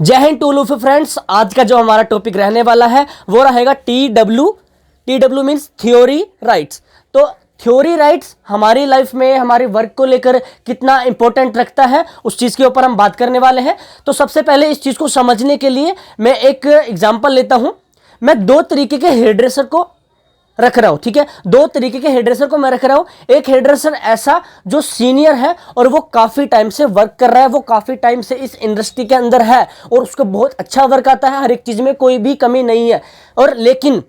जय Hind to Luffy friends. आज का जो हमारा टॉपिक रहने वाला है वो रहेगा TW मीन्स थ्योरी राइट्स। तो थ्योरी राइट्स हमारी लाइफ में हमारे वर्क को लेकर कितना इंपॉर्टेंट रखता है उस चीज़ के ऊपर हम बात करने वाले हैं। तो सबसे पहले इस चीज़ को समझने के लिए मैं एक एग्जांपल लेता हूं। मैं दो तरीके के हेयर ड्रेसर को रख रहा हूं, ठीक है। दो तरीके के हेयर ड्रेसर को मैं रख रहा हूं। एक हेयर ड्रेसर ऐसा जो सीनियर है और वो काफी टाइम से वर्क कर रहा है, वो काफी टाइम से इस इंडस्ट्री के अंदर है और उसको बहुत अच्छा वर्क आता है, हर एक चीज में कोई भी कमी नहीं है। और लेकिन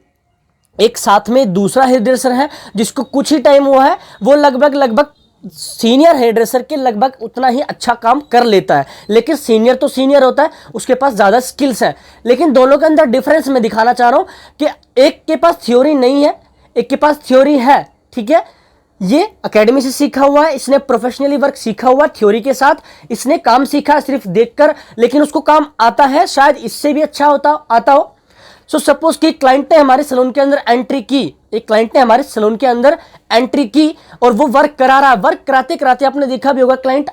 एक साथ में दूसरा हेयर ड्रेसर है जिसको कुछ ही टाइम हुआ है, वो लगभग सीनियर हेयर ड्रेसर के लगभग उतना ही अच्छा काम कर लेता है। लेकिन सीनियर तो सीनियर होता है, उसके पास ज़्यादा स्किल्स हैं। लेकिन दोनों के अंदर डिफरेंस मैं दिखाना चाह रहा हूँ कि एक के पास थ्योरी नहीं है, एक के पास थ्योरी है, ठीक है। ये एकेडमी से सीखा हुआ है, इसने प्रोफेशनली वर्क सीखा हुआ थ्योरी के साथ, इसने काम सीखा सिर्फ देखकर, लेकिन उसको काम आता है, शायद इससे भी अच्छा आता हो। सो सपोज कि क्लाइंट ने हमारे सैलून के अंदर एंट्री की, एक क्लाइंट ने हमारे सैलून के अंदर एंट्री की और वो वर्क करा रहा है। वर्क कराते कराते आपने देखा भी होगा, क्लाइंट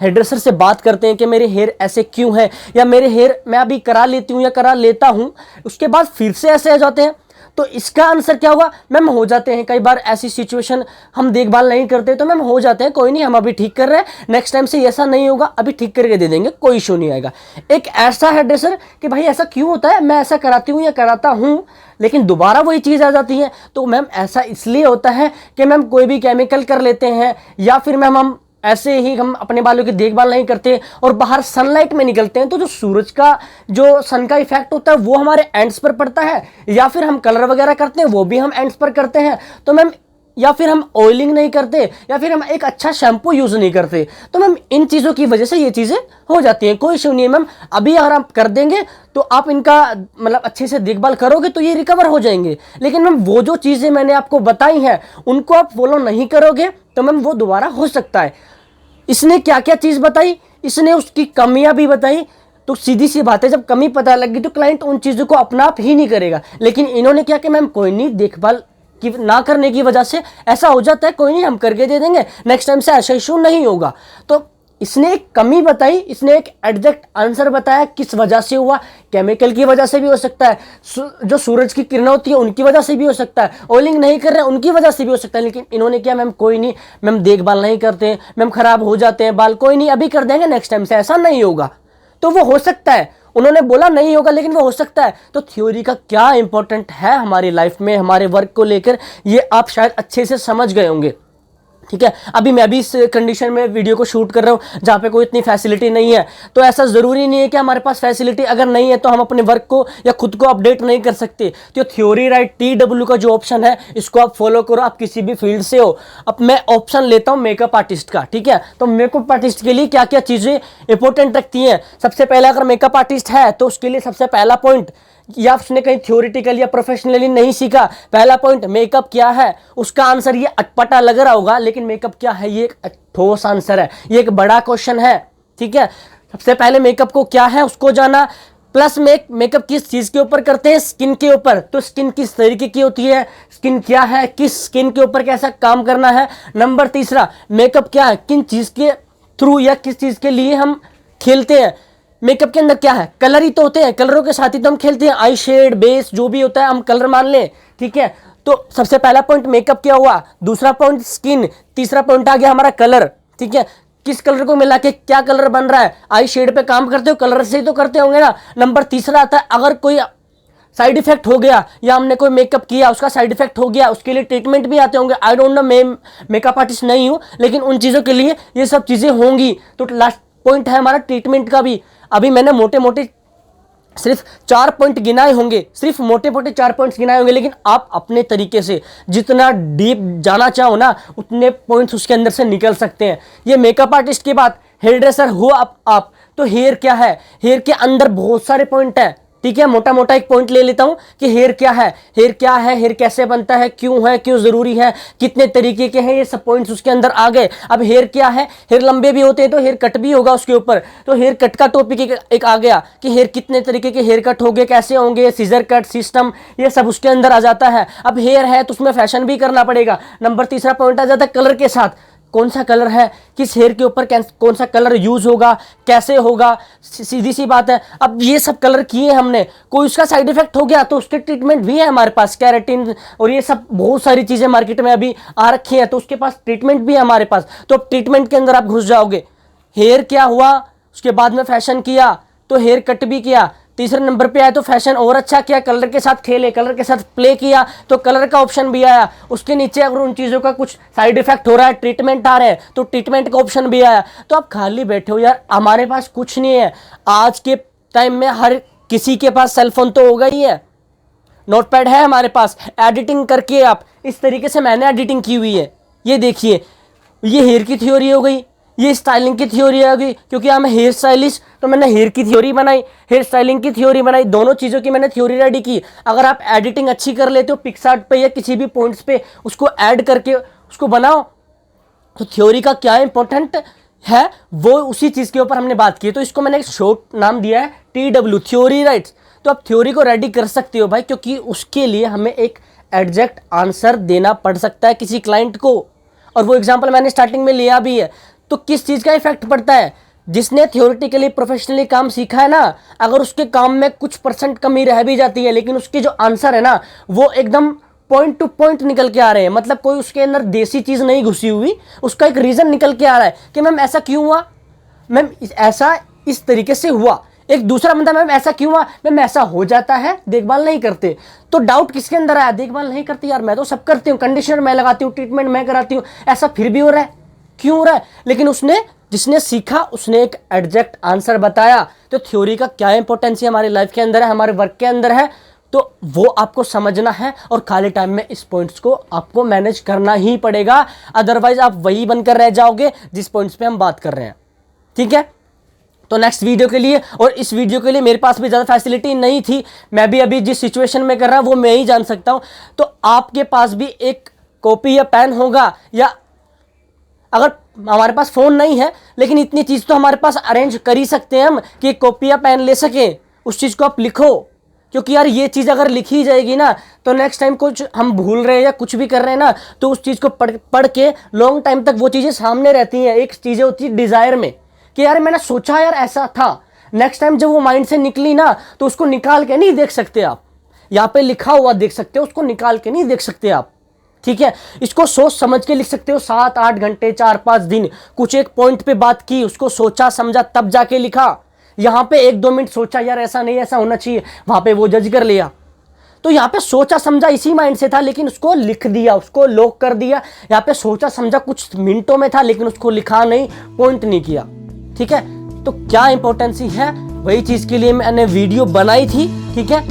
हेयर ड्रेसर से बात करते हैं कि मेरे हेयर ऐसे क्यों है, या मेरे हेयर मैं अभी करा लेती हूँ या करा लेता हूँ, उसके बाद फिर से ऐसे आ जाते हैं। तो इसका आंसर क्या होगा? मैम हो जाते हैं, कई बार ऐसी सिचुएशन हम देखभाल नहीं करते तो मैम हो जाते हैं, कोई नहीं, हम अभी ठीक कर रहे हैं, नेक्स्ट टाइम से ऐसा नहीं होगा, अभी ठीक करके दे देंगे, कोई इशू नहीं आएगा। एक ऐसा हेयर ड्रेसर कि भाई ऐसा क्यों होता है, मैं ऐसा कराती हूँ या कराता हूँ लेकिन दोबारा वही चीज़ आ जाती है। तो मैम ऐसा इसलिए होता है कि मैम कोई भी केमिकल कर लेते हैं, या फिर मैम हम ऐसे ही हम अपने बालों की देखभाल नहीं करते और बाहर सनलाइट में निकलते हैं, तो जो सूरज का जो सन का इफेक्ट होता है वो हमारे एंड्स पर पड़ता है, या फिर हम कलर वगैरह करते हैं वो भी हम एंड्स पर करते हैं। तो मैम या फिर हम ऑयलिंग नहीं करते, या फिर हम एक अच्छा शैम्पू यूज नहीं करते, तो मैम इन चीज़ों की वजह से ये चीज़ें हो जाती हैं। कोई इशू नहीं है मैम, अभी अगर आप कर देंगे तो आप इनका मतलब अच्छे से देखभाल करोगे तो ये रिकवर हो जाएंगे। लेकिन मैम वो जो चीज़ें मैंने आपको बताई हैं उनको आप फॉलो नहीं करोगे तो मैम वो दोबारा हो सकता है। इसने क्या क्या चीज़ बताई, इसने उसकी कमियां भी बताई। तो सीधी सी बात है, जब कमी पता लगी तो क्लाइंट उन चीज़ों को अपना आप ही नहीं करेगा। लेकिन इन्होंने क्या कि मैम कोई नहीं, देखभाल की ना करने की वजह से ऐसा हो जाता है, कोई नहीं हम करके दे देंगे, नेक्स्ट टाइम से ऐसा इशू नहीं होगा। तो इसने एक कमी बताई, इसने एक एग्जैक्ट आंसर बताया किस वजह से हुआ। केमिकल की वजह से भी हो सकता है, जो सूरज की किरणें होती है उनकी वजह से भी हो सकता है, ऑयलिंग नहीं कर रहे हैं उनकी वजह से भी हो सकता है। लेकिन इन्होंने क्या, मैम कोई नहीं, मैम देखभाल नहीं करते, मैम खराब हो जाते हैं बाल, कोई नहीं अभी कर देंगे, नेक्स्ट टाइम से ऐसा नहीं होगा। तो वो हो सकता है, उन्होंने बोला नहीं होगा लेकिन वो हो सकता है। तो थ्योरी का क्या इंपॉर्टेंट है हमारी लाइफ में, हमारे वर्क को लेकर, ये आप शायद अच्छे से समझ गए होंगे, ठीक है। अभी मैं भी इस कंडीशन में वीडियो को शूट कर रहा हूँ जहाँ पे कोई इतनी फैसिलिटी नहीं है, तो ऐसा ज़रूरी नहीं है कि हमारे पास फैसिलिटी अगर नहीं है तो हम अपने वर्क को या खुद को अपडेट नहीं कर सकते। तो थ्योरी राइट TW का जो ऑप्शन है इसको आप फॉलो करो, आप किसी भी फील्ड से हो। अब मैं ऑप्शन लेता हूँ मेकअप आर्टिस्ट का, ठीक है। तो मेकअप आर्टिस्ट के लिए क्या क्या चीज़ें इंपॉर्टेंट रखती हैं? सबसे पहले अगर मेकअप आर्टिस्ट है तो उसके लिए सबसे पहला पॉइंट, या उसने कहीं थ्योरेटिकल या प्रोफेशनली नहीं सीखा, पहला पॉइंट मेकअप क्या है। उसका आंसर ये अटपटा लग रहा होगा लेकिन मेकअप क्या है ये एक ठोस आंसर है, ये एक बड़ा क्वेश्चन है, ठीक है। सबसे पहले मेकअप को क्या है उसको जाना, प्लस मेकअप किस चीज़ के ऊपर करते हैं, स्किन के ऊपर। तो स्किन किस तरीके की होती है, स्किन क्या है, किस स्किन के ऊपर कैसा काम करना है। नंबर तीसरा, मेकअप क्या है, किन चीज़ के थ्रू या किस चीज़ के लिए हम खेलते हैं। मेकअप के अंदर क्या है, कलर ही तो होते हैं, कलरों के साथ ही तो हम खेलते हैं, आई शेड बेस जो भी होता है हम कलर मान लें, ठीक है। तो सबसे पहला पॉइंट मेकअप क्या हुआ, दूसरा पॉइंट स्किन, तीसरा पॉइंट आ गया हमारा कलर, ठीक है। किस कलर को मिला के क्या कलर बन रहा है, आई शेड पे काम करते हो, कलर से ही तो करते होंगे ना। नंबर तीसरा आता है अगर कोई साइड इफेक्ट हो गया या हमने कोई मेकअप किया उसका साइड इफेक्ट हो गया, उसके लिए ट्रीटमेंट भी आते होंगे। आई डोंट नो, मैं मेकअप आर्टिस्ट नहीं हूँ लेकिन उन चीज़ों के लिए ये सब चीज़ें होंगी। तो लास्ट पॉइंट है हमारा ट्रीटमेंट का भी। अभी मैंने मोटे मोटे सिर्फ 4 पॉइंट गिनाए होंगे, सिर्फ मोटे मोटे 4 पॉइंट्स गिनाए होंगे, लेकिन आप अपने तरीके से जितना डीप जाना चाहो ना उतने पॉइंट्स उसके अंदर से निकल सकते हैं। ये मेकअप आर्टिस्ट की बात, हेयर ड्रेसर हो आप तो हेयर क्या है, हेयर के अंदर बहुत सारे पॉइंट हैं, ठीक है। मोटा मोटा एक पॉइंट ले लेता हूं कि हेयर क्या है, हेयर क्या है, हेयर कैसे बनता है, क्यों ज़रूरी है, कितने तरीके के हैं, ये सब पॉइंट्स उसके अंदर आ गए। अब हेयर क्या है, हेयर लंबे भी होते हैं तो हेयर कट भी होगा उसके ऊपर, तो हेयर कट का टॉपिक एक आ गया कि हेयर कितने तरीके के हेयर कट होंगे, कैसे होंगे, सीजर कट सिस्टम, ये सब उसके अंदर आ जाता है। अब हेयर है तो उसमें फैशन भी करना पड़ेगा। नंबर तीसरा पॉइंट आ जाता है कलर के साथ, कौन सा कलर है, किस हेयर के ऊपर कौन सा कलर यूज होगा, कैसे होगा, सीधी सी बात है। अब ये सब कलर किए हमने, कोई उसका साइड इफेक्ट हो गया तो उसके ट्रीटमेंट भी है हमारे पास, कैरेटिन और ये सब बहुत सारी चीजें मार्केट में अभी आ रखी है, तो उसके पास ट्रीटमेंट भी है हमारे पास। तो अब ट्रीटमेंट के अंदर आप घुस जाओगे, हेयर क्या हुआ, उसके बाद में फैशन किया तो हेयर कट भी किया, तीसरे नंबर पे आया तो फैशन और अच्छा किया, कलर के साथ खेले, कलर के साथ प्ले किया तो कलर का ऑप्शन भी आया, उसके नीचे अगर उन चीज़ों का कुछ साइड इफेक्ट हो रहा है, ट्रीटमेंट आ रहे हैं तो ट्रीटमेंट का ऑप्शन भी आया। तो आप खाली बैठे हो यार, हमारे पास कुछ नहीं है। आज के टाइम में हर किसी के पास सेलफोन तो होगा ही है, नोटपैड है हमारे पास, एडिटिंग करके आप इस तरीके से मैंने एडिटिंग की हुई है। ये देखिए, ये हेयर की थ्योरी हो गई, ये स्टाइलिंग की थ्योरी आ गई, क्योंकि हम हेयर स्टाइलिस्ट तो मैंने हेयर की थ्योरी बनाई, हेयर स्टाइलिंग की थ्योरी बनाई, दोनों चीज़ों की मैंने थ्योरी रेडी की। अगर आप एडिटिंग अच्छी कर लेते हो, पिक्सार्ट पे या किसी भी पॉइंट्स पे उसको ऐड करके उसको बनाओ, तो थ्योरी का क्या इंपॉर्टेंट है वो उसी चीज़ के ऊपर हमने बात की। तो इसको मैंने एक शॉर्ट नाम दिया है TW, थ्योरी राइट्स। तो आप थ्योरी को रेडी कर सकते हो भाई, क्योंकि उसके लिए हमें एक एग्जैक्ट आंसर देना पड़ सकता है किसी क्लाइंट को, और वो एग्जाम्पल मैंने स्टार्टिंग में लिया भी है। तो किस चीज़ का इफेक्ट पड़ता है, जिसने थियोरेटिकली प्रोफेशनली काम सीखा है ना, अगर उसके काम में कुछ % कमी रह भी जाती है, लेकिन उसके जो आंसर है ना वो एकदम पॉइंट टू पॉइंट निकल के आ रहे हैं, मतलब कोई उसके अंदर देसी चीज़ नहीं घुसी हुई, उसका एक रीज़न निकल के आ रहा है कि मैम ऐसा क्यों हुआ, मैम ऐसा इस तरीके से हुआ। एक दूसरा बंदा, मैम ऐसा क्यों हुआ, मैम ऐसा हो जाता है, देखभाल नहीं करते। तो डाउट किसके अंदर आया, देखभाल नहीं करती यार, मैं तो सब करती हूँ, कंडीशनर मैं लगाती हूँ, ट्रीटमेंट मैं कराती हूँ, ऐसा फिर भी हो रहा है, क्यों हो रहा है। लेकिन जिसने सीखा उसने एक एग्जैक्ट आंसर बताया। तो थ्योरी का क्या इंपॉर्टेंस है हमारी लाइफ के अंदर है, हमारे वर्क के अंदर है, तो वो आपको समझना है, और खाली टाइम में इस पॉइंट्स को आपको मैनेज करना ही पड़ेगा, अदरवाइज आप वही बनकर रह जाओगे जिस पॉइंट्स पे हम बात कर रहे हैं। ठीक है, तो नेक्स्ट वीडियो के लिए, और इस वीडियो के लिए मेरे पास भी ज़्यादा फैसिलिटी नहीं थी, मैं भी अभी जिस सिचुएशन में कर रहा हूँ वो मैं ही जान सकता हूँ। तो आपके पास भी एक कॉपी या पेन होगा, या अगर हमारे पास फ़ोन नहीं है लेकिन इतनी चीज़ तो हमारे पास अरेंज कर ही सकते हैं हम कि कॉपी या पेन ले सकें, उस चीज़ को आप लिखो। क्योंकि यार ये चीज़ अगर लिखी जाएगी ना, तो नेक्स्ट टाइम कुछ हम भूल रहे हैं या कुछ भी कर रहे हैं ना, तो उस चीज़ को पढ़ के लॉन्ग टाइम तक वो चीज़ें सामने रहती हैं। एक चीज़ें होती है डिज़ायर में कि यार मैंने सोचा यार ऐसा था, नेक्स्ट टाइम जब वो माइंड से निकली ना तो उसको निकाल के नहीं देख सकते आप, यहाँ पे लिखा हुआ देख सकते हो, उसको निकाल के नहीं देख सकते आप। ठीक है, इसको सोच समझ के लिख सकते हो, 7-8 घंटे 4-5 दिन कुछ एक पॉइंट पे बात की, उसको सोचा समझा तब जाके लिखा। यहाँ पे 1-2 मिनट सोचा यार ऐसा नहीं ऐसा होना चाहिए, वहां पे वो जज कर लिया। तो यहाँ पे सोचा समझा इसी माइंड से था, लेकिन उसको लिख दिया, उसको लॉक कर दिया। यहाँ पे सोचा समझा कुछ मिनटों में था, लेकिन उसको लिखा नहीं, पॉइंट नहीं किया। ठीक है, तो क्या इंपॉर्टेंस है, वही चीज के लिए मैंने वीडियो बनाई थी। ठीक है,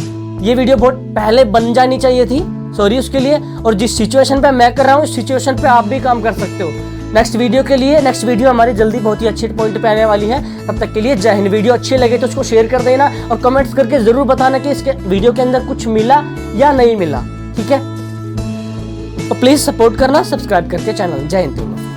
ये वीडियो बहुत पहले बन जानी चाहिए थी, सॉरी उसके लिए। और जिस सिचुएशन पे मैं कर रहा हूँ, इस सिचुएशन पे आप भी काम कर सकते हो। नेक्स्ट वीडियो हमारी जल्दी बहुत ही अच्छे पॉइंट पे आने वाली है। तब तक के लिए जय हिंद। वीडियो अच्छी लगे तो उसको शेयर कर देना, और कमेंट्स करके जरूर बताना कि इसके वीडियो के अंदर कुछ मिला या नहीं मिला। ठीक है, तो प्लीज सपोर्ट करना सब्सक्राइब करके चैनल। जय हिंद।